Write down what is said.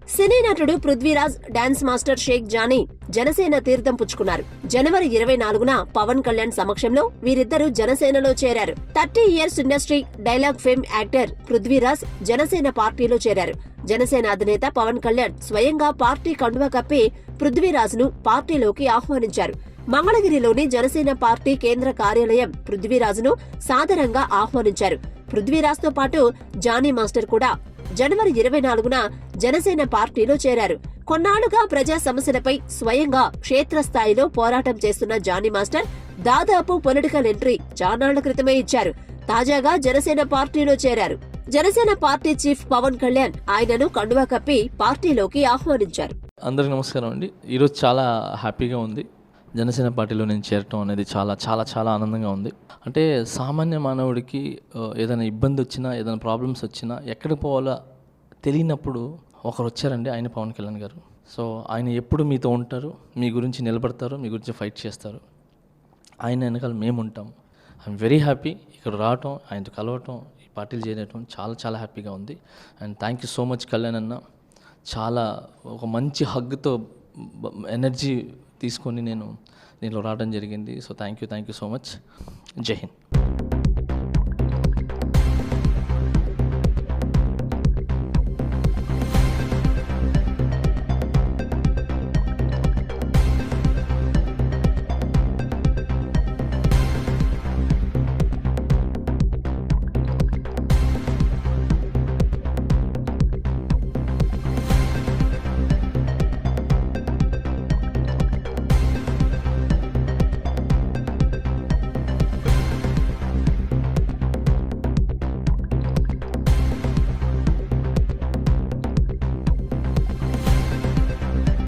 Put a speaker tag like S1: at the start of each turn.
S1: సినీ నటుడు Prithviraj, dance master Shaik Jani Janasena తీర్థం పుచ్చుకున్నారు. జనవరి 24న పవన్ కళ్యాణ్ సమక్షంలో వీరిద్దరూ జనసేనలో చేరారు. 30 years industry dialogue fame actor Prithviraj Janasena పార్టీలో చేరారు. జనసేన అధినేత పవన్ కళ్యాణ్ స్వయంగా పార్టీ కండువా కప్పి పృథ్వీరాజ్ ను పార్టీలోకి ఆహ్వానించారు. మంగళగిరిలోని జనసేన పార్టీ కేంద్ర కార్యాలయం పృథ్వీరాజ్ ను సాదరంగా ఆహ్వానించారు. పృథ్వీరాజ్ తో పాటు జానీ మాస్టర్ కూడా జనవరి 24న జనసేన పార్టీలో చేరారు. కొన్నాళ్లుగా ప్రజా సమస్యలపై స్వయంగా క్షేత్రస్థాయిలో పోరాటం చేస్తున్న జానీ మాస్టర్ దాదాపు పొలిటికల్ ఎంట్రీ చానాళ్ల క్రితమే ఇచ్చారు. తాజాగా జనసేన పార్టీలో చేరారు. జనసేన పార్టీ చీఫ్ పవన్ కళ్యాణ్ ఆయనను కండువా కప్పి పార్టీలోకి ఆహ్వానించారు.
S2: అందరికీ నమస్కారం అండి. ఈరోజు చాలా హ్యాపీగా ఉంది. జనసేన పార్టీలో నేను చేరటం అనేది చాలా చాలా చాలా ఆనందంగా ఉంది. అంటే సామాన్య మానవుడికి ఏదైనా ఇబ్బంది వచ్చినా, ఏదైనా ప్రాబ్లమ్స్ వచ్చినా ఎక్కడికి పోవాలో తెలియనప్పుడు ఒకరు వచ్చారండి, ఆయన పవన్ కళ్యాణ్ గారు. సో ఆయన ఎప్పుడు మీతో ఉంటారు, మీ గురించి నిలబడతారు, మీ గురించి ఫైట్ చేస్తారు. ఆయన వెనకాల మేము ఉంటాం. ఐఎమ్ వెరీ హ్యాపీ ఇక్కడ రావటం, ఆయనతో కలవటం, ఈ పార్టీలు చేయటం చాలా చాలా హ్యాపీగా ఉంది. And thank you so much Kalyan అన్న. చాలా ఒక మంచి హగ్తో ఎనర్జీ తీసుకొని నేను దీనిలో రావడం జరిగింది. So thank you so much. జై హింద్.